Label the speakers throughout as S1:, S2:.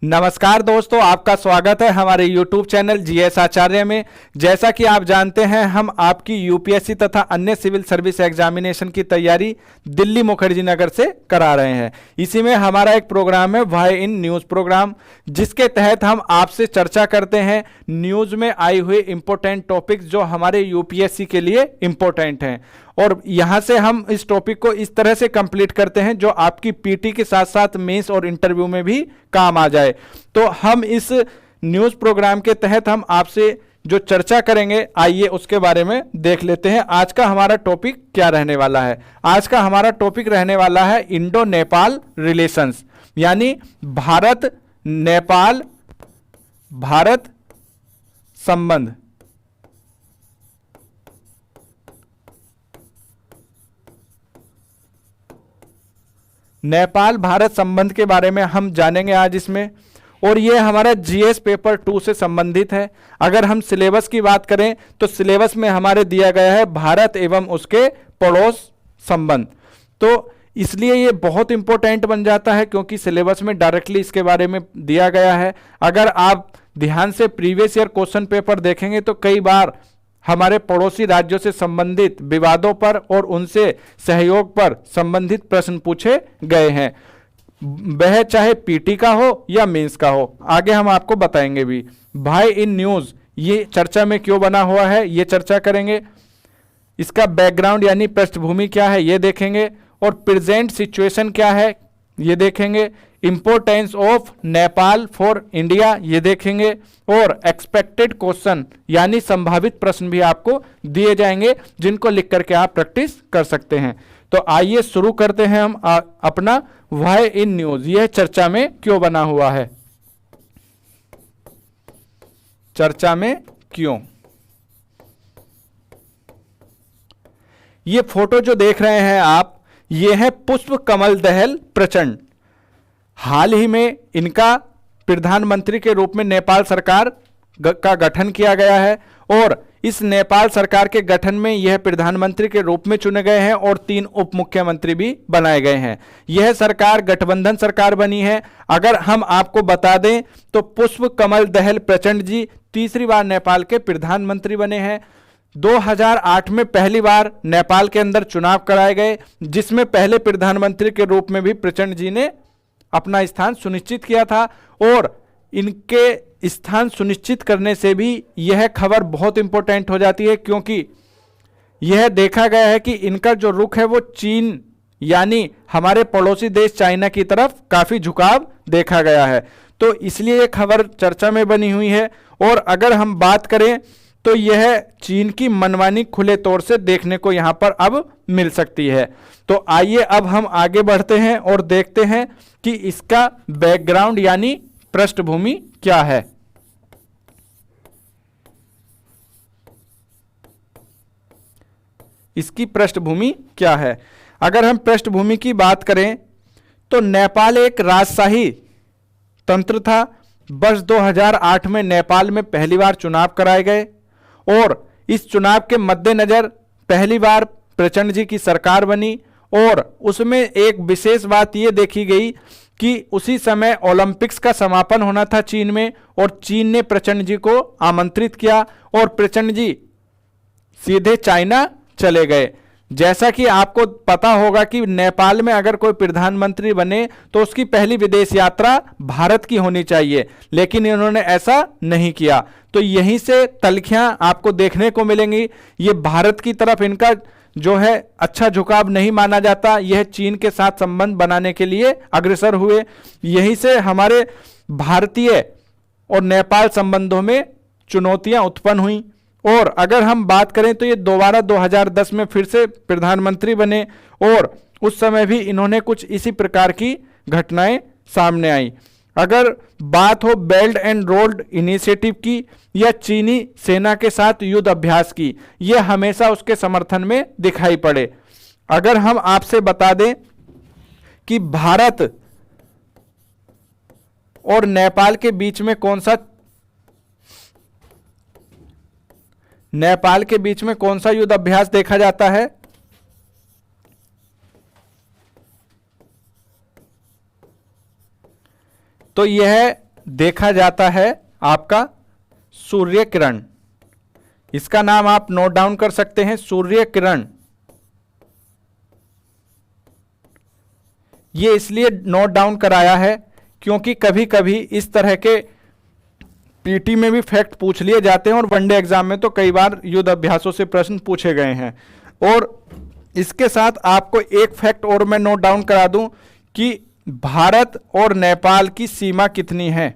S1: नमस्कार दोस्तों, आपका स्वागत है हमारे YouTube चैनल जीएस आचार्य में। जैसा कि आप जानते हैं, हम आपकी यूपीएससी तथा अन्य सिविल सर्विस एग्जामिनेशन की तैयारी दिल्ली मुखर्जी नगर से करा रहे हैं। इसी में हमारा एक प्रोग्राम है वाई इन न्यूज़ प्रोग्राम, जिसके तहत हम आपसे चर्चा करते हैं न्यूज़ में आई हुई इंपॉर्टेंट टॉपिक्स जो हमारे यूपीएससी के लिए इंपॉर्टेंट हैं, और यहां से हम इस टॉपिक को इस तरह से कंप्लीट करते हैं जो आपकी पीटी के साथ साथ मेंस और इंटरव्यू में भी काम आ जाए। तो हम इस न्यूज़ प्रोग्राम के तहत हम आपसे जो चर्चा करेंगे, आइए उसके बारे में देख लेते हैं। आज का हमारा टॉपिक क्या रहने वाला है? आज का हमारा टॉपिक रहने वाला है इंडो नेपाल रिलेशंस, यानी भारत नेपाल भारत संबंध। नेपाल भारत संबंध के बारे में हम जानेंगे आज इसमें, और ये हमारा जीएस पेपर 2 से संबंधित है। अगर हम सिलेबस की बात करें तो सिलेबस में हमारे दिया गया है भारत एवं उसके पड़ोस संबंध। तो इसलिए ये बहुत इंपॉर्टेंट बन जाता है क्योंकि सिलेबस में डायरेक्टली इसके बारे में दिया गया है। अगर आप ध्यान से प्रीवियस ईयर क्वेश्चन पेपर देखेंगे तो कई बार हमारे पड़ोसी राज्यों से संबंधित विवादों पर और उनसे सहयोग पर संबंधित प्रश्न पूछे गए हैं, वह चाहे पीटी का हो या मेंस का हो। आगे हम आपको बताएंगे भी। भाई इन न्यूज़ ये चर्चा में क्यों बना हुआ है, ये चर्चा करेंगे। इसका बैकग्राउंड यानी पृष्ठभूमि क्या है, ये देखेंगे। और प्रेजेंट सिचुएशन क्या है, ये देखेंगे। Importance of Nepal for India, ये देखेंगे। और एक्सपेक्टेड क्वेश्चन यानी संभावित प्रश्न भी आपको दिए जाएंगे, जिनको लिख करके आप प्रैक्टिस कर सकते हैं। तो आइए शुरू करते हैं हम अपना वाई इन न्यूज़, यह चर्चा में क्यों बना हुआ है। चर्चा में क्यों? ये फोटो जो देख रहे हैं आप, ये है पुष्प कमल दहल प्रचंड। हाल ही में इनका प्रधानमंत्री के रूप में नेपाल सरकार का गठन किया गया है, और इस नेपाल सरकार के गठन में यह प्रधानमंत्री के रूप में चुने गए हैं और 3 उप मुख्यमंत्री भी बनाए गए हैं। यह सरकार गठबंधन सरकार बनी है। अगर हम आपको बता दें तो पुष्प कमल दहल प्रचंड जी तीसरी बार नेपाल के प्रधानमंत्री बने हैं। 2008 में पहली बार नेपाल के अंदर चुनाव कराए गए, जिसमें पहले प्रधानमंत्री के रूप में भी प्रचंड जी ने अपना स्थान सुनिश्चित किया था। और इनके स्थान सुनिश्चित करने से भी यह खबर बहुत इंपॉर्टेंट हो जाती है, क्योंकि यह देखा गया है कि इनका जो रुख है वो चीन यानी हमारे पड़ोसी देश चाइना की तरफ काफी झुकाव देखा गया है। तो इसलिए यह खबर चर्चा में बनी हुई है। और अगर हम बात करें तो यह चीन की मनमानी खुले तौर से देखने को यहां पर अब मिल सकती है। तो आइए अब हम आगे बढ़ते हैं और देखते हैं कि इसका बैकग्राउंड यानी पृष्ठभूमि क्या है। इसकी पृष्ठभूमि क्या है? अगर हम पृष्ठभूमि की बात करें तो नेपाल एक राजशाही तंत्र था। वर्ष 2008 में नेपाल में पहली बार चुनाव कराए गए, और इस चुनाव के मद्देनजर पहली बार प्रचंड जी की सरकार बनी। और उसमें एक विशेष बात यह देखी गई कि उसी समय ओलंपिक्स का समापन होना था चीन में, और चीन ने प्रचंड जी को आमंत्रित किया और प्रचंड जी सीधे चाइना चले गए। जैसा कि आपको पता होगा कि नेपाल में अगर कोई प्रधानमंत्री बने तो उसकी पहली विदेश यात्रा भारत की होनी चाहिए, लेकिन इन्होंने ऐसा नहीं किया। तो यहीं से तलखियां आपको देखने को मिलेंगी। ये भारत की तरफ इनका जो है अच्छा झुकाव नहीं माना जाता, यह चीन के साथ संबंध बनाने के लिए अग्रसर हुए। यहीं से हमारे भारतीय और नेपाल संबंधों में चुनौतियां उत्पन्न हुई। और अगर हम बात करें तो ये दोबारा 2010 में फिर से प्रधानमंत्री बने, और उस समय भी इन्होंने कुछ इसी प्रकार की घटनाएं सामने आई। अगर बात हो बेल्ट एंड रोड इनिशिएटिव की या चीनी सेना के साथ युद्ध अभ्यास की, यह हमेशा उसके समर्थन में दिखाई पड़े। अगर हम आपसे बता दें कि भारत और नेपाल के बीच में कौन सा युद्ध अभ्यास देखा जाता है, तो यह देखा जाता है आपका सूर्य किरण। इसका नाम आप नोट डाउन कर सकते हैं, सूर्य किरण। ये इसलिए नोट डाउन कराया है क्योंकि कभी कभी इस तरह के पीटी में भी फैक्ट पूछ लिए जाते हैं और वनडे एग्जाम में तो कई बार युद्ध अभ्यासों से प्रश्न पूछे गए हैं। और इसके साथ आपको एक फैक्ट और मैं नोट डाउन करा दूं कि भारत और नेपाल की सीमा कितनी है।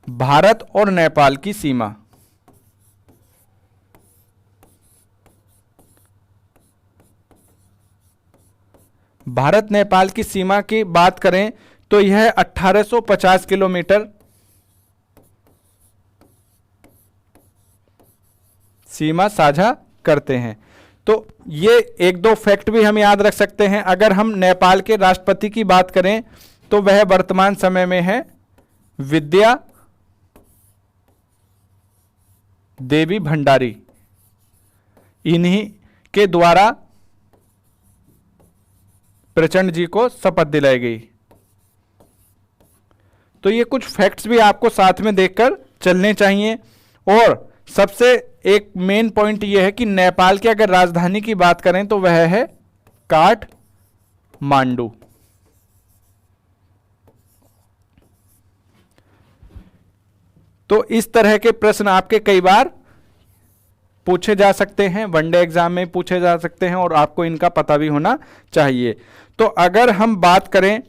S1: भारत और नेपाल की सीमा, भारत नेपाल की सीमा की बात करें तो यह 1850 किलोमीटर सीमा साझा करते हैं। तो ये एक दो फैक्ट भी हम याद रख सकते हैं। अगर हम नेपाल के राष्ट्रपति की बात करें तो वह वर्तमान समय में है विद्या देवी भंडारी। इन्हीं के द्वारा प्रचंड जी को शपथ दिलाई गई। तो ये कुछ फैक्ट्स भी आपको साथ में देखकर चलने चाहिए। और सबसे एक मेन पॉइंट यह है कि नेपाल की अगर राजधानी की बात करें तो वह है काठमांडू। तो इस तरह के प्रश्न आपके कई बार पूछे जा सकते हैं, वनडे एग्जाम में पूछे जा सकते हैं और आपको इनका पता भी होना चाहिए। तो अगर हम बात करें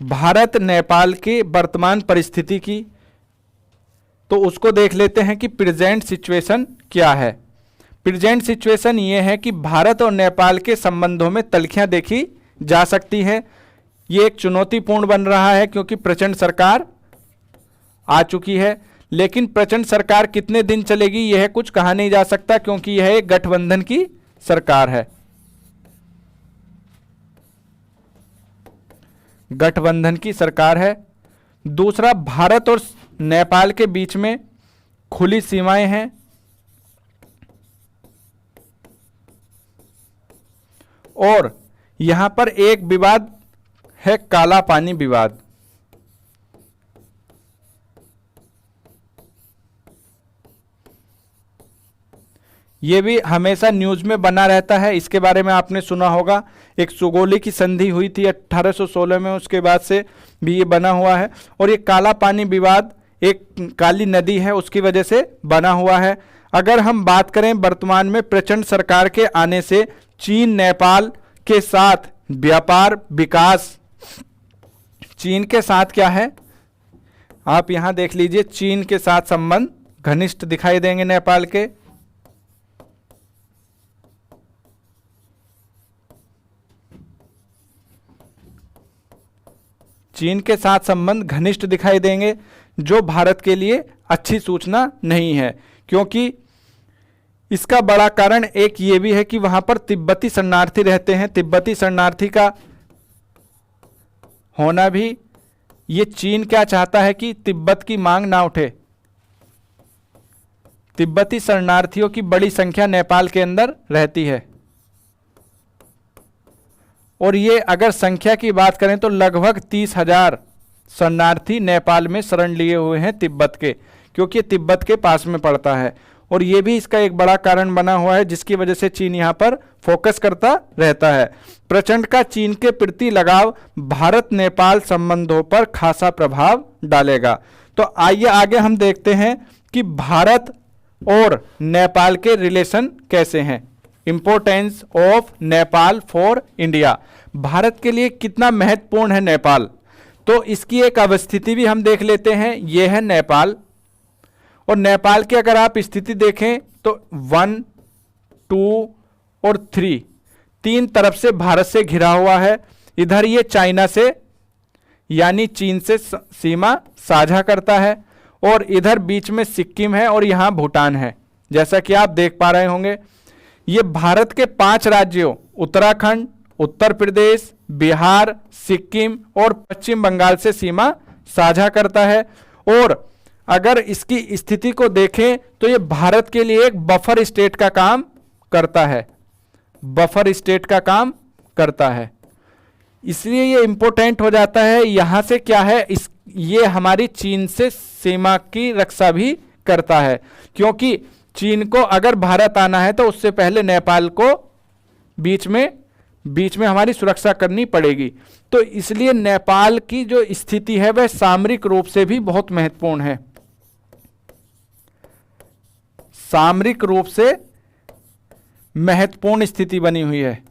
S1: भारत नेपाल की वर्तमान परिस्थिति की तो उसको देख लेते हैं कि प्रेजेंट सिचुएशन क्या है। प्रेजेंट सिचुएशन ये है कि भारत और नेपाल के संबंधों में तल्खियां देखी जा सकती है। ये एक चुनौतीपूर्ण बन रहा है क्योंकि प्रचंड सरकार आ चुकी है, लेकिन प्रचंड सरकार कितने दिन चलेगी यह कुछ कहा नहीं जा सकता क्योंकि यह एक गठबंधन की सरकार है। गठबंधन की सरकार है। दूसरा, भारत और नेपाल के बीच में खुली सीमाएं हैं। और यहां पर एक विवाद है, काला पानी विवाद। ये भी हमेशा न्यूज में बना रहता है। इसके बारे में आपने सुना होगा, एक सुगोली की संधि हुई थी 1816 में, उसके बाद से भी ये बना हुआ है। और ये काला पानी विवाद एक काली नदी है उसकी वजह से बना हुआ है। अगर हम बात करें वर्तमान में प्रचंड सरकार के आने से चीन नेपाल के साथ व्यापार विकास, चीन के साथ क्या है आप यहां देख लीजिए, चीन के साथ संबंध घनिष्ठ दिखाई देंगे नेपाल के। चीन के साथ संबंध घनिष्ठ दिखाई देंगे, जो भारत के लिए अच्छी सूचना नहीं है क्योंकि इसका बड़ा कारण एक ये भी है कि वहां पर तिब्बती शरणार्थी रहते हैं। तिब्बती शरणार्थी का होना भी, ये चीन क्या चाहता है कि तिब्बत की मांग ना उठे। तिब्बती शरणार्थियों की बड़ी संख्या नेपाल के अंदर रहती है और ये अगर संख्या की बात करें तो लगभग 30,000 शरणार्थी नेपाल में शरण लिए हुए हैं तिब्बत के, क्योंकि तिब्बत के पास में पड़ता है। और ये भी इसका एक बड़ा कारण बना हुआ है जिसकी वजह से चीन यहाँ पर फोकस करता रहता है। प्रचंड का चीन के प्रति लगाव भारत नेपाल संबंधों पर खासा प्रभाव डालेगा। तो आइए आगे हम देखते हैं कि भारत और नेपाल के रिलेशन कैसे हैं। Importance of Nepal for India, Bharat के लिए कितना महत्वपूर्ण है नेपाल, तो इसकी एक अवस्थिति भी हम देख लेते हैं। यह है नेपाल, और नेपाल की अगर आप स्थिति देखें तो 1, 2 और 3 तीन तरफ से भारत से घिरा हुआ है। इधर ये चाइना से यानी चीन से सीमा साझा करता है और इधर बीच में सिक्किम है और यहां भूटान है, जैसा कि आप देख पा रहे होंगे। ये भारत के 5 राज्यों उत्तराखंड, उत्तर प्रदेश, बिहार, सिक्किम और पश्चिम बंगाल से सीमा साझा करता है। और अगर इसकी स्थिति को देखें तो ये भारत के लिए एक बफर स्टेट का काम करता है, बफर स्टेट का काम करता है, इसलिए ये इंपॉर्टेंट हो जाता है। यहां से क्या है, ये हमारी चीन से सीमा की रक्षा भी करता है, क्योंकि चीन को अगर भारत आना है तो उससे पहले नेपाल को बीच में हमारी सुरक्षा करनी पड़ेगी। तो इसलिए नेपाल की जो स्थिति है वह सामरिक रूप से भी बहुत महत्वपूर्ण है, सामरिक रूप से महत्वपूर्ण स्थिति बनी हुई है।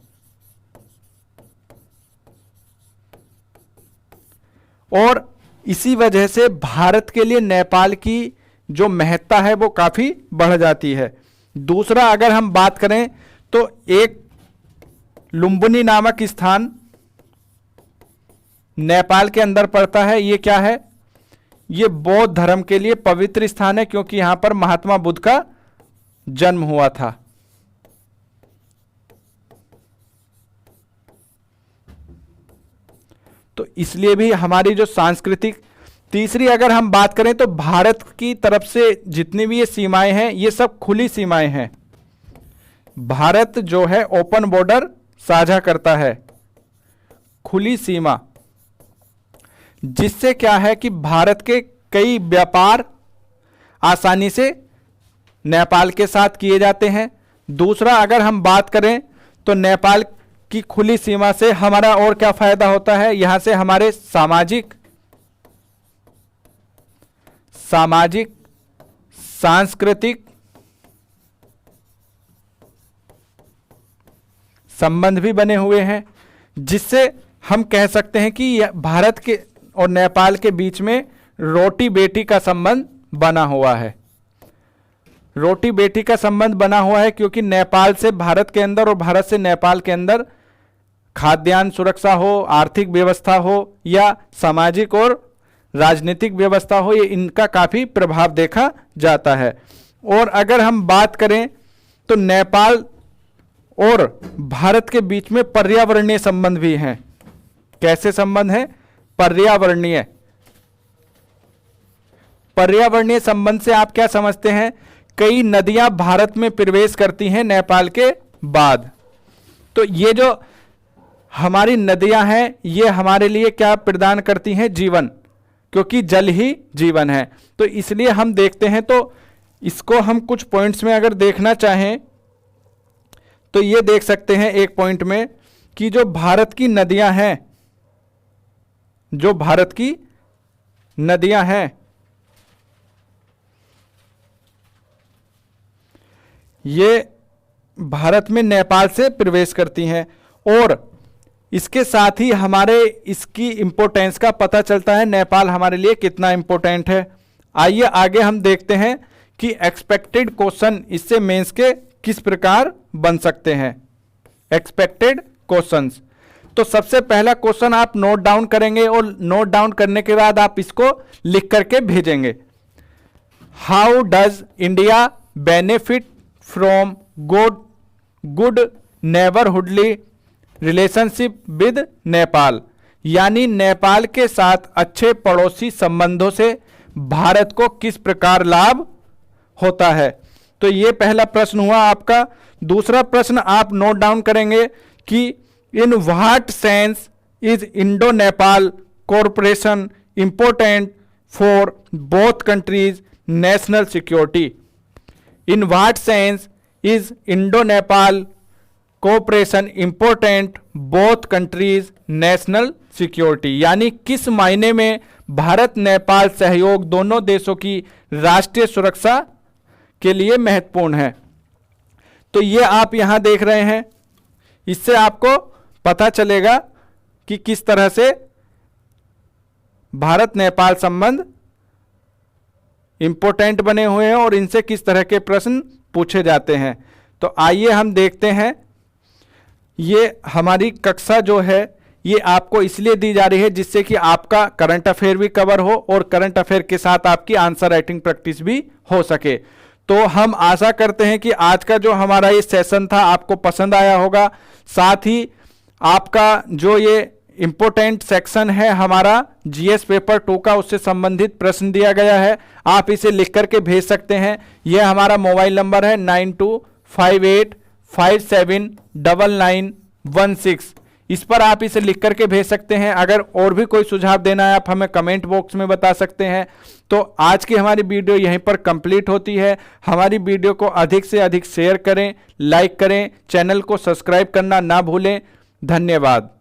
S1: और इसी वजह से भारत के लिए नेपाल की जो महत्ता है वो काफी बढ़ जाती है। दूसरा अगर हम बात करें तो एक लुम्बिनी नामक स्थान नेपाल के अंदर पड़ता है। ये क्या है? ये बौद्ध धर्म के लिए पवित्र स्थान है, क्योंकि यहां पर महात्मा बुद्ध का जन्म हुआ था। तो इसलिए भी हमारी जो सांस्कृतिक, तीसरी अगर हम बात करें तो भारत की तरफ से जितनी भी ये सीमाएं हैं ये सब खुली सीमाएं हैं। भारत जो है ओपन बॉर्डर साझा करता है, खुली सीमा, जिससे क्या है कि भारत के कई व्यापार आसानी से नेपाल के साथ किए जाते हैं। दूसरा अगर हम बात करें तो नेपाल की खुली सीमा से हमारा और क्या फायदा होता है? यहां से हमारे सामाजिक, सांस्कृतिक संबंध भी बने हुए हैं, जिससे हम कह सकते हैं कि भारत के और नेपाल के बीच में रोटी बेटी का संबंध बना हुआ है। रोटी बेटी का संबंध बना हुआ है क्योंकि नेपाल से भारत के अंदर और भारत से नेपाल के अंदर खाद्यान्न सुरक्षा हो, आर्थिक व्यवस्था हो या सामाजिक और राजनीतिक व्यवस्था हो, ये इनका काफी प्रभाव देखा जाता है। और अगर हम बात करें तो नेपाल और भारत के बीच में पर्यावरणीय संबंध भी हैं। कैसे संबंध है? पर्यावरणीय संबंध से आप क्या समझते हैं? कई नदियां भारत में प्रवेश करती हैं नेपाल के बाद। तो ये जो हमारी नदियां हैं ये हमारे लिए क्या प्रदान करती हैं? जीवन, क्योंकि जल ही जीवन है। तो इसलिए हम देखते हैं, तो इसको हम कुछ पॉइंट्स में अगर देखना चाहें तो ये देख सकते हैं एक पॉइंट में कि जो भारत की नदियां हैं, ये भारत में नेपाल से प्रवेश करती हैं। और इसके साथ ही हमारे इसकी इंपॉर्टेंस का पता चलता है, नेपाल हमारे लिए कितना इंपॉर्टेंट है। आइए आगे हम देखते हैं कि एक्सपेक्टेड क्वेश्चन इससे मेंस के किस प्रकार बन सकते हैं। एक्सपेक्टेड क्वेश्चंस, तो सबसे पहला क्वेश्चन आप नोट डाउन करेंगे और नोट डाउन करने के बाद आप इसको लिख करके भेजेंगे। How does India benefit from good neighbourhoodly relationship with Nepal? यानी नेपाल के साथ अच्छे पड़ोसी संबंधों से भारत को किस प्रकार लाभ होता है? तो ये पहला प्रश्न हुआ आपका। दूसरा प्रश्न आप नोट डाउन करेंगे कि in what sense is Indo Nepal cooperation important for both countries national security? In what sense is Indo Nepal cooperation important both countries national security? यानी किस मायने में भारत नेपाल सहयोग दोनों देशों की राष्ट्रीय सुरक्षा के लिए महत्वपूर्ण है? तो ये आप यहां देख रहे हैं, इससे आपको पता चलेगा कि किस तरह से भारत नेपाल संबंध इंपॉर्टेंट बने हुए हैं और इनसे किस तरह के प्रश्न पूछे जाते हैं। तो आइए हम देखते हैं। ये हमारी कक्षा जो है ये आपको इसलिए दी जा रही है जिससे कि आपका करंट अफेयर भी कवर हो और करंट अफेयर के साथ आपकी आंसर राइटिंग प्रैक्टिस भी हो सके। तो हम आशा करते हैं कि आज का जो हमारा ये सेशन था आपको पसंद आया होगा। साथ ही आपका जो ये इंपोर्टेंट सेक्शन है हमारा जीएस पेपर 2 का, उससे संबंधित प्रश्न दिया गया है, आप इसे लिख करके भेज सकते हैं। यह हमारा मोबाइल नंबर है 9258579916। इस पर आप इसे लिख करके भेज सकते हैं। अगर और भी कोई सुझाव देना है आप हमें कमेंट बॉक्स में बता सकते हैं। तो आज की हमारी वीडियो यहीं पर कंप्लीट होती है। हमारी वीडियो को अधिक से अधिक शेयर करें, लाइक करें, चैनल को सब्सक्राइब करना ना भूलें। धन्यवाद।